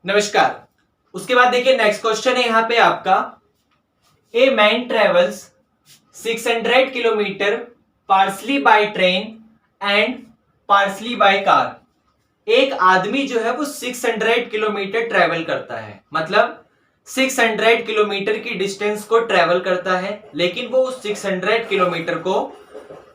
नमस्कार। उसके बाद देखिए नेक्स्ट क्वेश्चन है यहाँ पे आपका, a man travels 600 kilometre partly by train and partly by car. एक आदमी जो है वो 600 किलोमीटर ट्रेवल करता है, मतलब 600 किलोमीटर की डिस्टेंस को ट्रेवल करता है, लेकिन वो उस 600 किलोमीटर को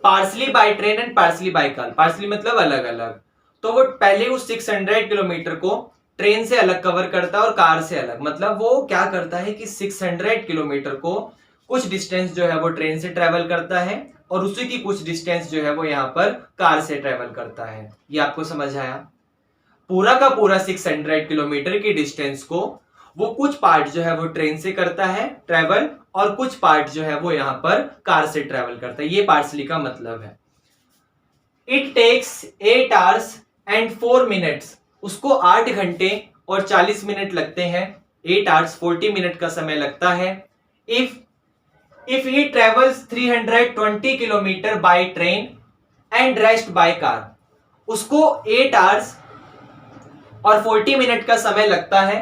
partly by train and partly by car, partly मतलब अलग अलग, तो वो पहले उस 600 किलोमीटर को ट्रेन से अलग कवर करता है और कार से अलग। मतलब वो क्या करता है कि 600 किलोमीटर को कुछ डिस्टेंस जो है वो ट्रेन से ट्रेवल करता है और उसी की कुछ डिस्टेंस जो है वो यहाँ पर कार से ट्रेवल करता है। ये आपको समझ आया? पूरा का पूरा 600 किलोमीटर की डिस्टेंस को वो कुछ पार्ट जो है वो ट्रेन से करता है ट्रेवल और कुछ पार्ट जो है वो यहाँ पर कार से ट्रेवल करता है। ये पार्सली का मतलब है। It takes 8 hours and 4 minutes, उसको 8 घंटे और 40 मिनट लगते हैं। 8 hours 40 मिनट का समय लगता है। If he travels 320 kilometre by train and rest by car, उसको 8 hours और 40 मिनट का समय लगता है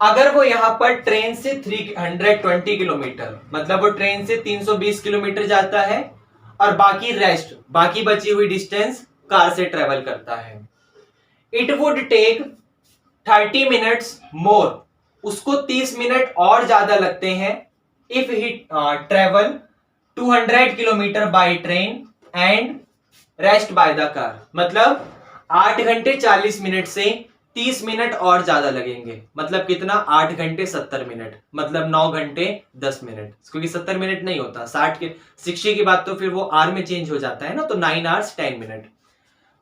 अगर वो यहां पर ट्रेन से 320 किलोमीटर, मतलब वो ट्रेन से 320 किलोमीटर जाता है और बाकी बची हुई डिस्टेंस कार से ट्रेवल करता है। It would take 30 minutes more, उसको 30 मिनट और ज्यादा लगते हैं if he travel 200 kilometre by train and rest by the car. मतलब 8 घंटे 40 मिनट से 30 मिनट और ज्यादा लगेंगे। मतलब कितना? 8 घंटे 70 मिनट, मतलब 9 घंटे 10 मिनट, क्योंकि 70 मिनट नहीं होता, 60 की बात तो फिर वो आर में चेंज हो जाता है ना, तो 9 hours 10 मिनट।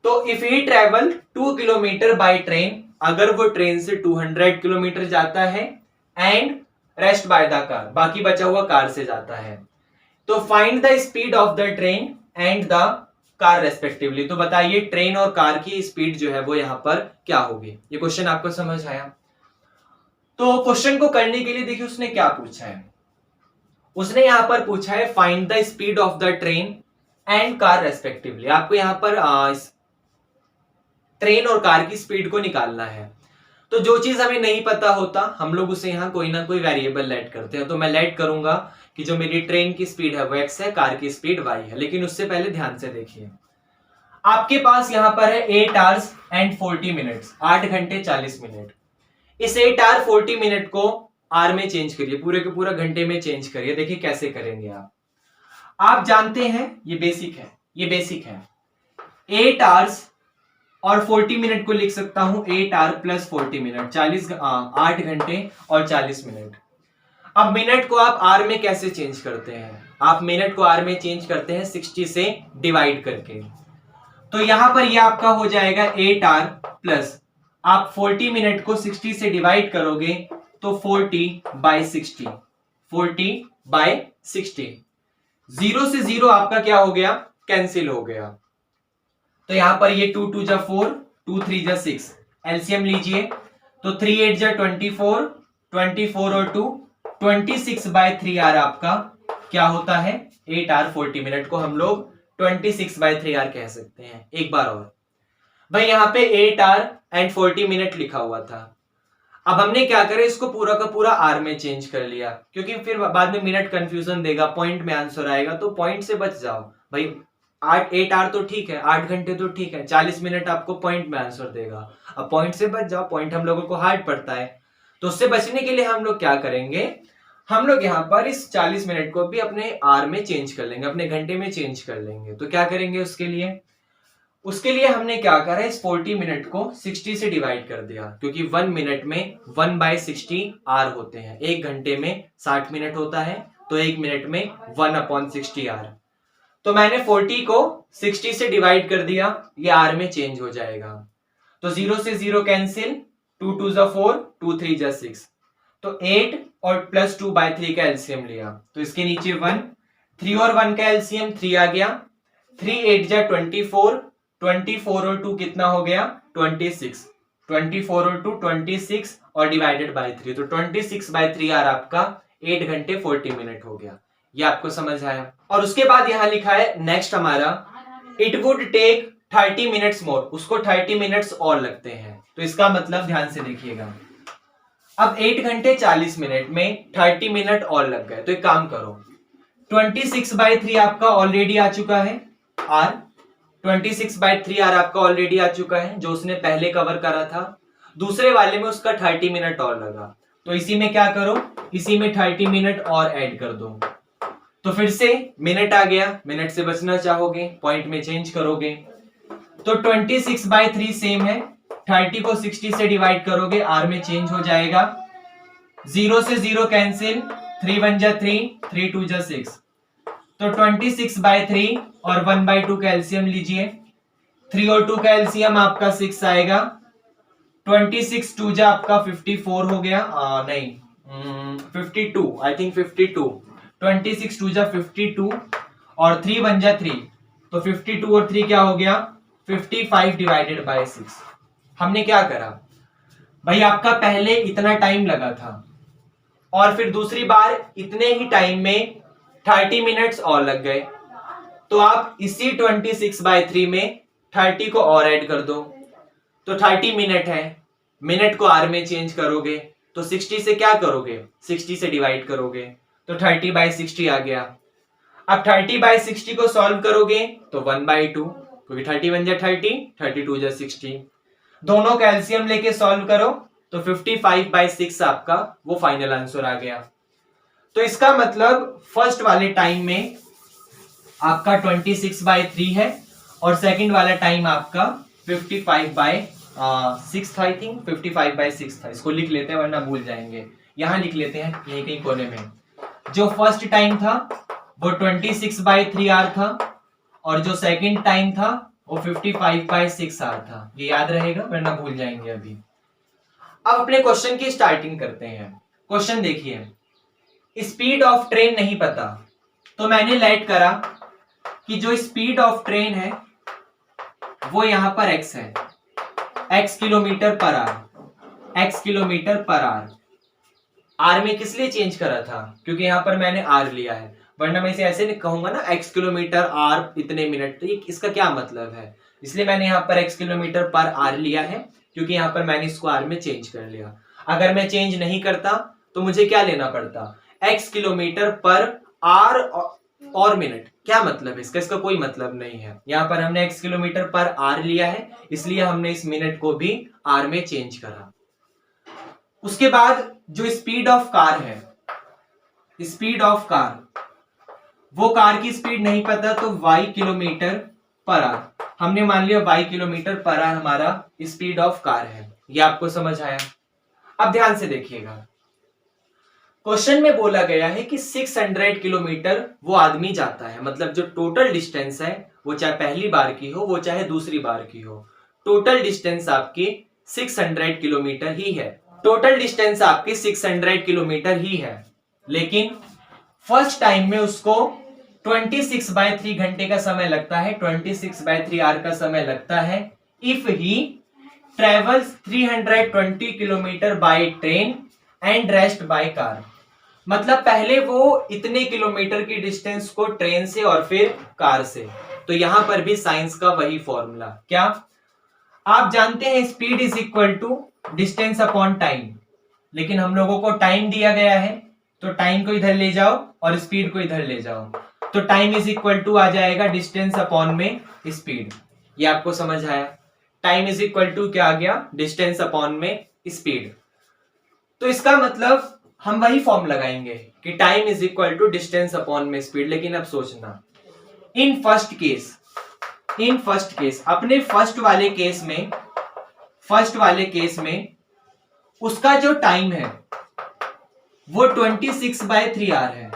तो if he travel 2 kilometre by train, अगर वो ट्रेन से 200 किलोमीटर जाता है and rest by the car, बाकी बचा हुआ कार से जाता है, तो find the speed of the train and the car respectively. तो बताइए ट्रेन और कार की स्पीड जो है वो यहां पर क्या होगी? ये क्वेश्चन आपको समझ आया? तो क्वेश्चन को करने के लिए देखिए उसने क्या पूछा है। उसने यहां पर पूछा है find the speed of the train and car respectively. आपको यहां पर ट्रेन और कार की स्पीड को निकालना है। तो जो चीज हमें नहीं पता होता हम लोग उसे यहां कोई ना कोई वेरिएबल लेट करते हैं। तो मैं लेट करूंगा कि जो मेरी ट्रेन की स्पीड है वो x है, कार की स्पीड y है। लेकिन उससे पहले ध्यान से देखिए, आपके पास यहां पर है 8 hours and 40 minutes, 8 घंटे 40 मिनट। इस 8 hour 40 मिनट को आर में चेंज करिए, पूरे के पूरा घंटे में चेंज करिए। देखिए कैसे करेंगे आप जानते हैं ये बेसिक है। 8 hours और 40 मिनट को लिख सकता हूं 8 hour प्लस 40 मिनट, 8 घंटे और 40 मिनट। अब मिनट को आप आर में कैसे चेंज करते हैं? आप मिनट को आर में चेंज करते हैं 60 से डिवाइड करके। तो यहां पर ये आपका हो जाएगा 8 hour प्लस, आप 40 मिनट को 60 से डिवाइड करोगे तो 40/60, 40/60। 0 से 0 आपका क्या हो गया? कैंसिल हो गया। तो यहां पर ये 2 2 जा 4, 2 3 जा 6, एलसीएम लीजिए तो 3 8 जा 24, 24 और 2 26/3 आपका क्या होता है? 8 hour 40 मिनट को हम लोग 26/3 कह सकते हैं। एक बार और भाई, यहां पे 8 hour and 40 मिनट लिखा हुआ था। अब हमने क्या करें, इसको पूरा का पूरा आर में चेंज कर लिया, क्योंकि फिर बाद में मिनट कंफ्यूजन देगा, पॉइंट में आंसर आएगा, तो पॉइंट से बच जाओ भाई। 8 hour तो ठीक है, 8 घंटे तो ठीक है, 40 मिनट आपको पॉइंट में आंसर देगा। अब पॉइंट से बच जाओ, पॉइंट हम लोगों को हार्ड पड़ता है। तो उससे बचने के लिए हम लोग क्या करेंगे, हम लोग यहाँ पर इस 40 मिनट को भी अपने आर में चेंज कर लेंगे, अपने घंटे में चेंज कर लेंगे। तो क्या करेंगे उसके लिए हमने क्या करा, इस 40 मिनट को 60 से डिवाइड कर दिया, क्योंकि 1 मिनट में 1/60 आर होते हैं। 1 घंटे में 60 मिनट होता है, तो 1 मिनट में 1/60 आर। तो मैंने 40 को 60 से डिवाइड कर दिया, ये आर में चेंज हो जाएगा। तो 0 से 0 कैंसिल, 2 2 जा 4, 2 3 जा 6, तो 8 और प्लस 2/3 का एलसीएम लिया, तो इसके नीचे 1, 3 और 1 का एलसीएम 3 आ गया। 3 8 जा 24, 24 और 2 कितना हो गया? 26, 24 और 2 26 और डिवाइडेड बाय 3, तो 26/3 आर आपका 8 घंटे 40 मिनट हो गया। ये आपको समझ आया? और उसके बाद यहां लिखा है नेक्स्ट हमारा, it would take 30 minutes more, उसको 30 मिनट्स और लगते हैं। तो इसका मतलब ध्यान से देखिएगा, अब 8 घंटे 40 मिनट में 30 मिनट और लग गए, तो एक काम करो, 26/3 आपका ऑलरेडी आ चुका है आर, 26/3 आर आपका ऑलरेडी आ चुका है जो उसने पहले कवर करा था। दूसरे वाले में उसका 30 मिनट और लगा, तो इसी में क्या करो, इसी में 30 मिनट और ऐड कर दो, तो फिर से मिनट आ गया, मिनट से बचना चाहोगे पॉइंट में चेंज करोगे, तो 26/3 सेम है, 30 को 60 से डिवाइड करोगे, आर में चेंज हो जाएगा, 0 से 0 कैंसिल, 3 1 जा 3, 3 2 जा 6, तो 26/3 और 1/2 का एलसीएम लीजिए, 3 और 2 का एलसीएम आपका 6 आएगा, 26 2 जा आपका 54 हो गया, नहीं 52, आई थिंक 52, 26 2 जा 52 और 3 1 जा 3, तो 52 और 3 क्या हो गया 55 डिवाइडेड बाय 6। हमने क्या करा भाई, आपका पहले इतना टाइम लगा था और फिर दूसरी बार इतने ही टाइम में 30 मिनट्स और लग गए, तो आप इसी 26/3 में 30 को और ऐड कर दो, तो 30 मिनट है, मिनट को आर में चेंज करोगे तो 60 से क्या करोगे, 60 से डिवाइड करोगे, तो 30/60 आ गया। अब 30/60 को सॉल्व करोगे तो 1/2, क्योंकि 30 1 जा 30, 32 जा 60, दोनों का एलसीएम लेके सॉल्व करो तो 55/6 आपका वो फाइनल आंसर आ गया। तो इसका मतलब फर्स्ट वाले टाइम में आपका 26/3 है और सेकंड वाला टाइम आपका 55/6 था, आई थिंक 55/6 था, इसको लिख लेते हैं वरना भूल जाएंगे, यहां लिख लेते हैं यहीं कहीं कोने में। जो फर्स्ट टाइम था वो 26/3 आर था और जो सेकंड टाइम था वो 55/6 आर था, ये याद रहेगा वरना भूल जाएंगे अभी। अब अपने क्वेश्चन की स्टार्टिंग करते हैं। क्वेश्चन देखिए, स्पीड ऑफ ट्रेन नहीं पता, तो मैंने लेट करा कि जो स्पीड ऑफ ट्रेन है वो यहां पर x है, x किलोमीटर पर आर, x किलोमीटर पर आर। आर में किस लिए चेंज करा था, क्योंकि यहां पर मैंने आर लिया है, वरना मैं इसे ऐसे नहीं कहूंगा ना x किलोमीटर आर इतने मिनट, तो ये इसका क्या मतलब है, इसलिए मैंने यहाँ पर x किलोमीटर पर आर लिया है क्योंकि यहाँ पर मैंने इसको आर में चेंज कर लिया। अगर मैं चेंज नहीं करता तो मुझे क्या लेना पड़ता, x किलोमीटर पर आर और मिनट, क्या मतलब है इसका, इसका कोई मतलब नहीं है। यहाँ पर हमने x किलोमीटर पर आर लिया है इसलिए हमने इस मिनट को भी आर में चेंज करा। उसके बाद जो स्पीड ऑफ कार है, स्पीड ऑफ कार, वो कार की स्पीड नहीं पता तो y किलोमीटर पर आर, हमने मान लिया y किलोमीटर पर आर हमारा स्पीड ऑफ कार है। ये आपको समझ आया। अब ध्यान से देखिएगा, क्वेश्चन में बोला गया है कि 600 किलोमीटर वो आदमी जाता है, मतलब जो टोटल डिस्टेंस है वो चाहे पहली बार की हो वो चाहे दूसरी बार की हो, टोटल डिस्टेंस आपकी 600 किलोमीटर ही है, टोटल डिस्टेंस आपकी 600 किलोमीटर ही है। लेकिन फर्स्ट टाइम में उसको 26/3 घंटे का समय लगता है, 26/3 आवर का समय लगता है, if he travels 320 kilometre by train and rest by car. मतलब पहले वो इतने किलोमीटर की डिस्टेंस को ट्रेन से और फिर कार से, तो यहां पर भी साइंस का वही फॉर्मूला, क्या आप जानते हैं, speed is equal to distance upon time, लेकिन हम लोगों को टाइम दिया गया है तो टाइम को इधर ले जाओ और स्पीड को इधर ले जाओ, तो टाइम इज इक्वल टू आ जाएगा डिस्टेंस अपॉन में स्पीड। ये आपको समझ आया, टाइम इज इक्वल टू क्या आ गया, डिस्टेंस अपॉन में स्पीड। तो इसका मतलब हम वही फॉर्म लगाएंगे कि time is equal to distance upon में स्पीड। लेकिन अब सोचना, इन फर्स्ट केस अपने फर्स्ट वाले केस में उसका जो टाइम है वो 26/3 आवर है,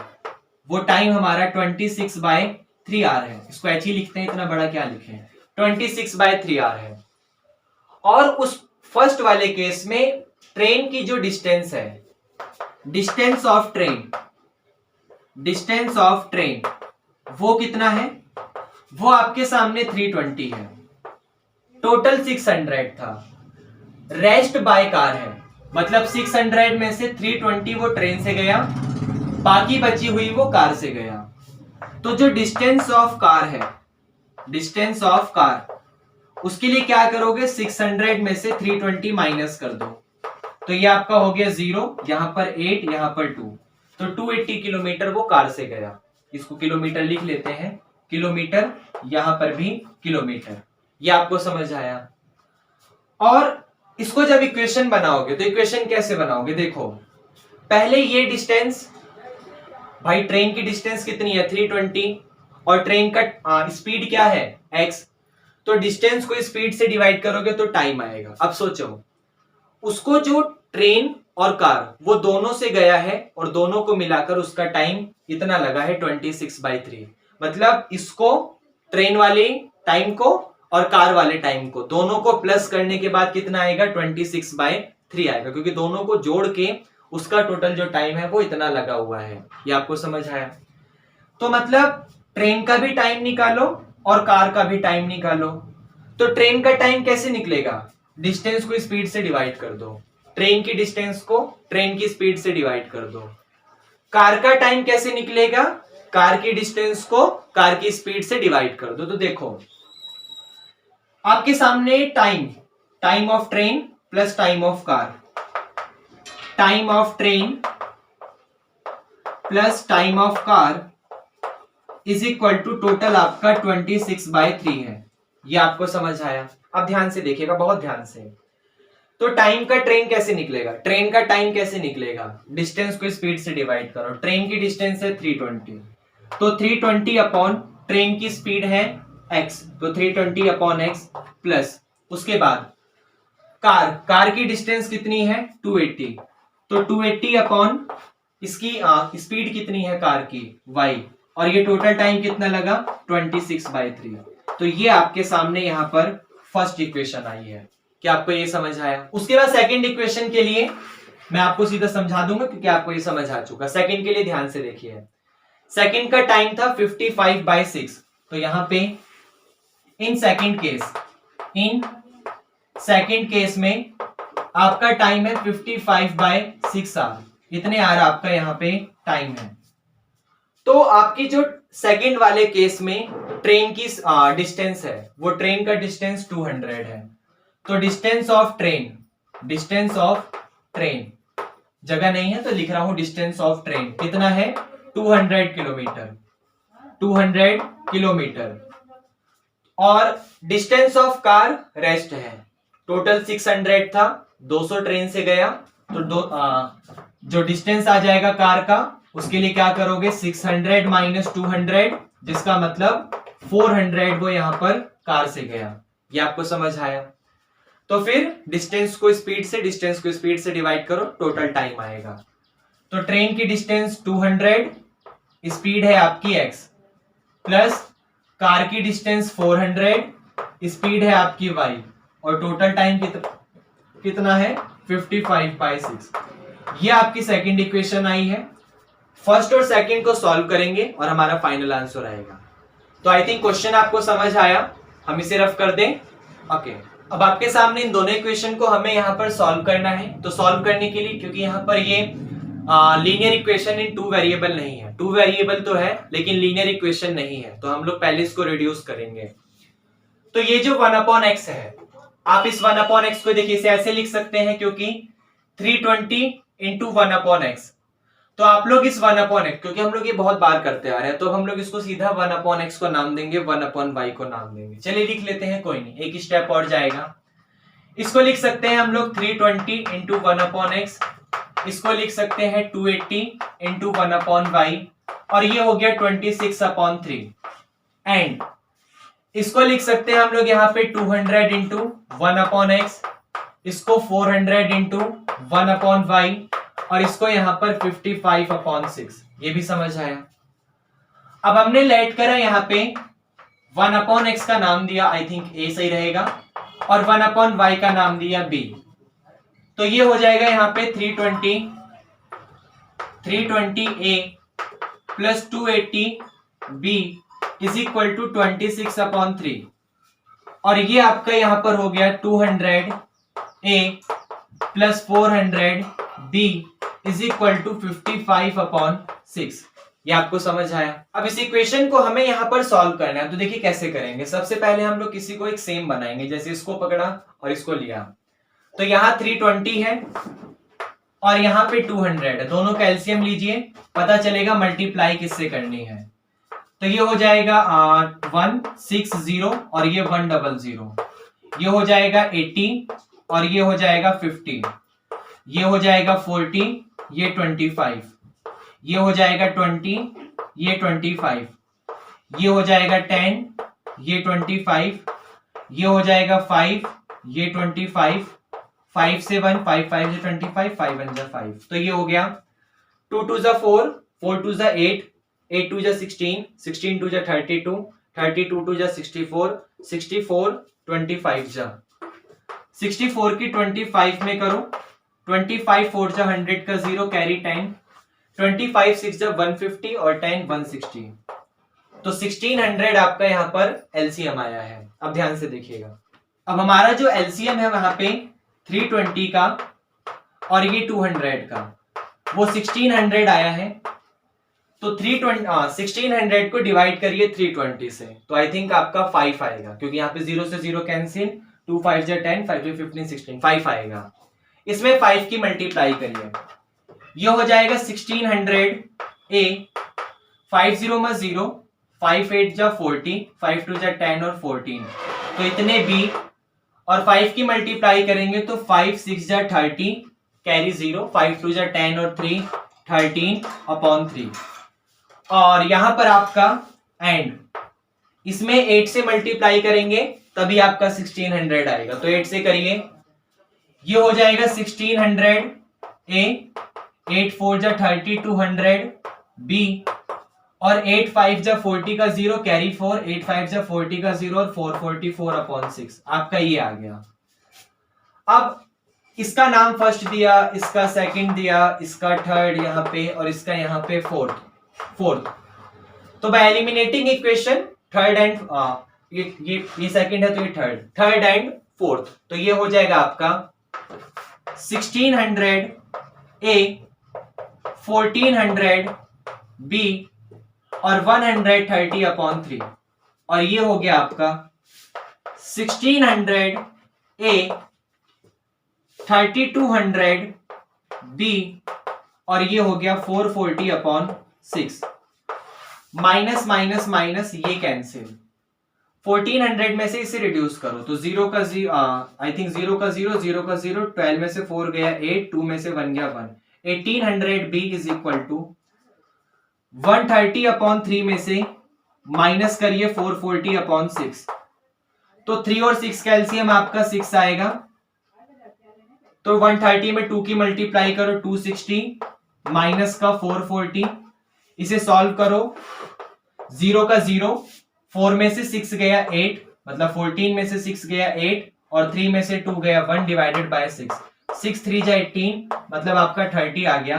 वो टाइम हमारा 26/3 आवर है, इसको ऐसे ही लिखते हैं, इतना बड़ा क्या लिखें, 26/3 आवर है। और उस फर्स्ट वाले केस में ट्रेन की जो डिस्टेंस है, डिस्टेंस ऑफ ट्रेन वो कितना है, वो आपके सामने 320 है, टोटल 600 था, रेस्ट बाय कार है, मतलब 600 में से 320 वो ट्रेन से गया, बाकी बची हुई वो कार से गया। तो जो डिस्टेंस ऑफ कार उसके लिए क्या करोगे, 600 में से 320 माइनस कर दो, तो ये आपका हो गया 0, यहां पर 8, यहां पर 2, तो 280 किलोमीटर वो कार से गया। इसको किलोमीटर लिख लेते हैं, किलोमीटर, यहां पर भी किलोमीटर। ये आपको समझ आया। और इसको जब इक्वेशन बनाओगे तो इक्वेशन कैसे बनाओगे, देखो पहले ये डिस्टेंस, भाई ट्रेन की डिस्टेंस कितनी है 320, और ट्रेन का स्पीड क्या है x, तो डिस्टेंस को स्पीड से डिवाइड करोगे तो टाइम आएगा। अब सोचो उसको जो ट्रेन और कार वो दोनों से गया है और दोनों को मिलाकर उसका टाइम इतना लगा है 26/3, मतलब इसको ट्रेन वाले टाइम को और कार वाले टाइम को दोनों को प्लस करने के बाद कितना आएगा 26/3 आएगा, क्योंकि दोनों को जोड़ के उसका टोटल जो टाइम है वो इतना लगा हुआ है। ये आपको समझ आया। तो मतलब ट्रेन का भी टाइम निकालो और कार का भी टाइम निकालो। तो ट्रेन का टाइम कैसे निकलेगा, डिस्टेंस को स्पीड से डिवाइड कर दो, ट्रेन की डिस्टेंस को ट्रेन की स्पीड से डिवाइड कर दो। कार का टाइम कैसे निकलेगा, कार की डिस्टेंस को कार की स्पीड से डिवाइड कर दो। तो देखो आपके सामने time of train plus time of car, time of train plus time of car is equal to total आपका 26/3 है। ये आपको समझ आया। अब ध्यान से देखिएगा, बहुत ध्यान से। तो टाइम का ट्रेन कैसे निकलेगा, ट्रेन का टाइम कैसे निकलेगा, डिस्टेंस को स्पीड से डिवाइड करो। ट्रेन की डिस्टेंस है 320, तो 320 अपॉन ट्रेन की स्पीड है x, तो 320 अपॉन x प्लस उसके बाद कार की डिस्टेंस कितनी है 280, तो 280 अपॉन इसकी स्पीड कितनी है कार की y, और ये टोटल टाइम कितना लगा 26/3। तो ये आपके सामने यहां पर फर्स्ट इक्वेशन आई है। क्या आपको ये समझ आया? उसके बाद सेकंड इक्वेशन के लिए मैं आपको सीधा समझा दूंगा क्योंकि आपको ये समझ आ चुका। सेकंड के लिए ध्यान से देखिए, सेकंड का टाइम था 55/6, तो यहां पे इन सेकंड केस में आपका टाइम है 55/6 आवर, इतने आवर आपका यहां पे टाइम है। तो आपकी जो सेकंड वाले केस में ट्रेन की डिस्टेंस है वो ट्रेन का डिस्टेंस 200 है, तो डिस्टेंस ऑफ ट्रेन जगह नहीं है तो लिख रहा हूं डिस्टेंस ऑफ ट्रेन कितना है 200 किलोमीटर, और डिस्टेंस ऑफ कार रेस्ट है, टोटल 600 था, 200 ट्रेन से गया, तो जो डिस्टेंस आ जाएगा कार का उसके लिए क्या करोगे 600 माइनस 200, जिसका मतलब 400 वो यहां पर कार से गया। ये आपको समझ आया? तो फिर डिस्टेंस को स्पीड से डिवाइड करो, टोटल टाइम आएगा। तो ट्रेन की डिस्टेंस 200, स्पीड है आपकी x, प्लस कार की डिस्टेंस 400, स्पीड है आपकी y, और टोटल टाइम कितना है 55/6। ये आपकी सेकंड इक्वेशन आई है। फर्स्ट और सेकंड को सॉल्व करेंगे और हमारा फाइनल आंसर आएगा। तो आई थिंक क्वेश्चन आपको समझ आया, हम इसे रफ कर दें। ओके, अब आपके सामने इन दोनों इक्वेशन को हमें यहाँ पर सॉल्व करना है। तो सॉल्व करने के लिए, क्योंकि यहाँ पर ये लीनियर इक्वेशन इन 2 वेरिएबल नहीं है, 2 वेरिएबल तो है लेकिन लीनियर इक्वेशन नहीं है, तो हम लोग पहले इसको रिड्यूस करेंगे। तो ये जो 1/x है, आप इस 1/x को देखिए इसे ऐसे लिख सकते हैं, क्योंकि 320 इंटू 1/x, तो आप लोग इस 1/x, क्योंकि हम लोग ये बहुत बार करते आ रहे हैं, तो हम लोग इसको सीधा 1/x को नाम देंगे, 1/y को नाम देंगे। चलिए लिख लेते हैं, कोई नहीं, एक स्टेप और जाएगा। इसको लिख सकते हैं हम लोग 320 इंटू 1/x, इसको लिख सकते हैं 280 इंटू 1/y, और ये हो गया 26/3, एंड इसको लिख सकते हैं हम लोग यहाँ पे 200 इंटू 1/x, इसको 400 इंटू 1/y, और इसको यहां पर 55/6। ये भी समझ आया? अब हमने लेट करा यहाँ पे 1/x का नाम दिया, आई थिंक a सही रहेगा, और 1/y का नाम दिया b, तो ये हो जाएगा यहाँ पे 320a plus 280b is equal to 26/3, और ये आपका यहां पर हो गया 200a plus 400b is equal to 55/6। ये आपको समझ आया? अब इस इक्वेशन को हमें यहां पर सॉल्व करना है, तो देखिए कैसे करेंगे। सबसे पहले हम लोग किसी को एक सेम बनाएंगे, जैसे इसको पकड़ा और इसको लिया, तो यहां 320 है, और यहाँ पे 200 है, दोनों का एलसीएम लीजिए, पता चलेगा मल्टीप्लाई किससे करनी है। तो ये हो जाएगा 160 और ये 100, ये हो जाएगा 80 और ये हो जाएगा 50, ये हो जाएगा 40, ये 25, ये हो जाएगा 20, ये 25, ये हो जाएगा 10, ये 25, ये हो जाएगा 5, ये 25, 5 से 1, 5 5 से 25, 5 1 जा 5। तो ये हो गया 2 2 जा 4, 4 2 जा 8, 8 2 जा 16, 16 2 जा 32, 32 2 जा 64, 64 25 जा 64 की 25 में करो, 25 4 जा 100 का 0 कैरी 10, 25 6 जा 150 और 10 160। तो 1600 आपका यहाँ पर एलसीएम आया है। अब ध्यान से देखिएगा, अब हमारा जो एलसीएम है वहां पे 320 का और ये 200 का, वो 1600 आया है। तो 1600 को डिवाइड करिए 320 से, तो आई थिंक आपका 5 आएगा, क्योंकि यहाँ पे 0 से 0 कैंसिल, 2 5 जा 10, 5 2 15 16, 5 आएगा। इसमें 5 की मल्टीप्लाई करिए, ये हो जाएगा 1600 ए, 5 0 में 0, 5 8 जा 40, 5 2 जा 10 और 14, तो इतने बी, और 5 की मल्टीप्लाई करेंगे तो 5 6 जा 30 कैरी 0, 5 2 जा 10 और 3 13 अपॉन 3, और यहां पर आपका एंड, इसमें 8 से मल्टीप्लाई करेंगे तभी आपका 1600 आएगा। तो 8 से करिए, ये हो जाएगा 1600 ए, 8 4 जा 30 200 बी, और 8 5 जा 40 का 0 कैरी 4, 8 5 जा 40 का 0 और 4 44 अपॉन 6, आपका ये आ गया। अब इसका नाम फर्स्ट दिया, इसका सेकंड दिया, इसका थर्ड यहाँ पे, और इसका यहाँ पे फोर्थ। तो bye eliminating equation third and ये सेकंड है तो ये थर्ड एंड फोर्थ, तो ये हो जाएगा आपका 1600 ए, 1400 बी और 130 अपॉन 3, और ये हो गया आपका 1600 ए, 3200 बी, और ये हो गया 440 अपॉन 6। माइनस माइनस माइनस ये कैंसिल, 1400 में से इसे रिड्यूस करो तो 0 का 0, आई थिंक 0 का 0, 0 का 0, 12 में से 4 गया 8, 2 में से 1 गया 1, 1800 B is equal to 130 upon 3 में से माइनस करिए 440 अपॉन 6, तो 3 और 6 का एलसीएम आपका 6 आएगा। तो 130 में 2 की मल्टीप्लाई करो 260 माइनस का 440, इसे सॉल्व करो, 0 का 0, 4 में से 6 गया 8, मतलब 14 में से 6 गया 8 और 3 में से 2 गया 1 डिवाइडेड बाय 6, 6 3 जा 18, मतलब आपका 30 आ गया।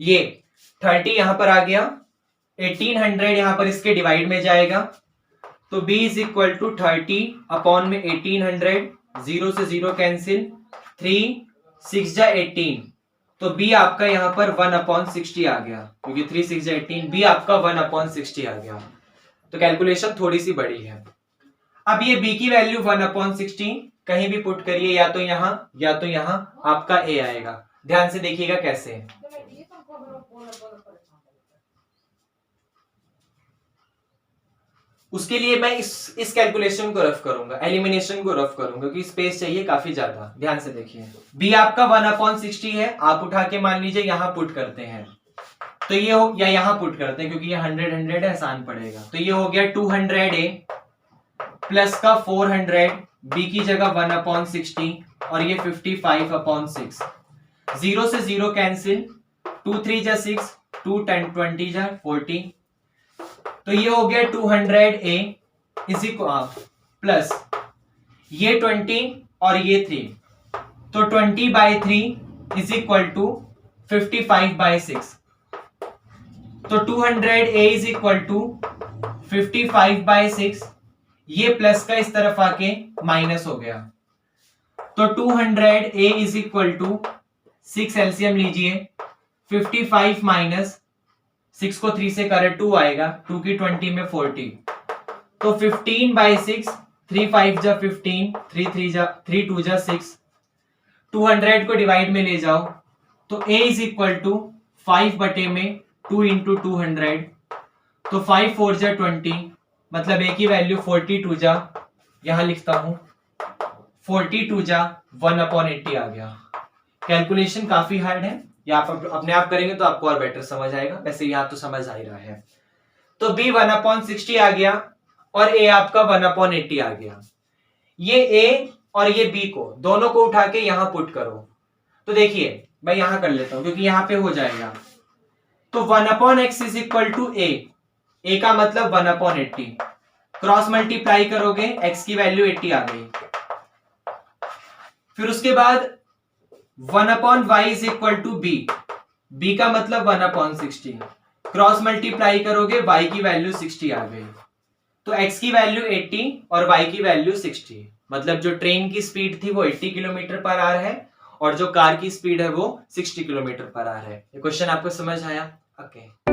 ये 30 यहां पर आ गया, 1800 यहां पर इसके डिवाइड में जाएगा, तो b is equal to 30 upon में 1800, 0 से 0 कैंसिल, 3 6 जा 18, तो b आपका यहां पर 1 अपॉन 60 आ गया, क्योंकि 3 6 जा 18, b आपका 1 अपॉन 60 आ गया। तो कैलकुलेशन थोड़ी सी बड़ी है। अब ये b की वैल्यू 1 अपॉन 60 कहीं भी पुट करिए, या तो यहां या तो यहां, आपका a आएगा। ध्यान से देखिएगा कैसे। उसके लिए मैं इस कैलकुलेशन को रफ करूंगा, एलिमिनेशन को रफ करूंगा, क्योंकि स्पेस चाहिए काफी ज्यादा। ध्यान से देखिए, b आपका 1 अपॉन 60 है, आप उठा के मान लीजिए यहां पुट करते हैं, तो ये हो, या यहां पुट करते हैं क्योंकि ये 100 100 है, आसान पड़ेगा। तो ये हो गया 200 a प्लस का 400 b की जगह 1 अपॉन 60 और ये 55 अपॉन 6, 0 से 0 कैंसिल, 2 3 जा 6, 2 10 20 जा 40, तो ये हो गया 200 a इज इक्वल प्लस ये 20 और ये 3, तो 20 by 3 is equal to 55 by 6, तो 200 a is equal to 55 by 6, ये प्लस का इस तरफ आके माइनस हो गया, तो 200 a is equal to 6 LCM लीजिए, 55 माइनस 6 को 3 से करे 2 आएगा, 2 की 20 में 40, तो 15 बाई 6, 3 5 जा 15, 3 2 जा 6, 200 को डिवाइड में ले जाओ तो a इज इक्वल टू 5 बटे में 2 इंटू 200, तो 5 4 जा 20, मतलब a की वैल्यू 42 जा, यहां लिखता हूं 42 जा 1/80 आ गया। कैलकुलेशन काफी हार्ड है, या आप अपने आप करेंगे तो आपको और बेटर समझ आएगा, वैसे यहां तो समझ आ ही रहा है। तो b 1/60 आ गया और a आपका 1/80 आ गया। ये a और ये b को दोनों को उठा के यहां पुट करो, तो देखिए मैं यहां कर लेता हूं क्योंकि यहां पे हो जाएगा। तो 1/x is equal to a का मतलब 1/80, क्रॉस मल्टीप्लाई करोगे x की वैल्यू 80 आ गई। फिर उसके बाद 1/y is equal to b का मतलब 1/60, क्रॉस मल्टीप्लाई करोगे y की वैल्यू 60 आ गई। तो x की वैल्यू 80 और y की वैल्यू 60, मतलब जो ट्रेन की स्पीड थी वो 80 किलोमीटर पर आवर है और जो कार की स्पीड है वो 60 किलोमीटर पर आवर है। ये क्वेश्चन आपको समझ आया? ओके।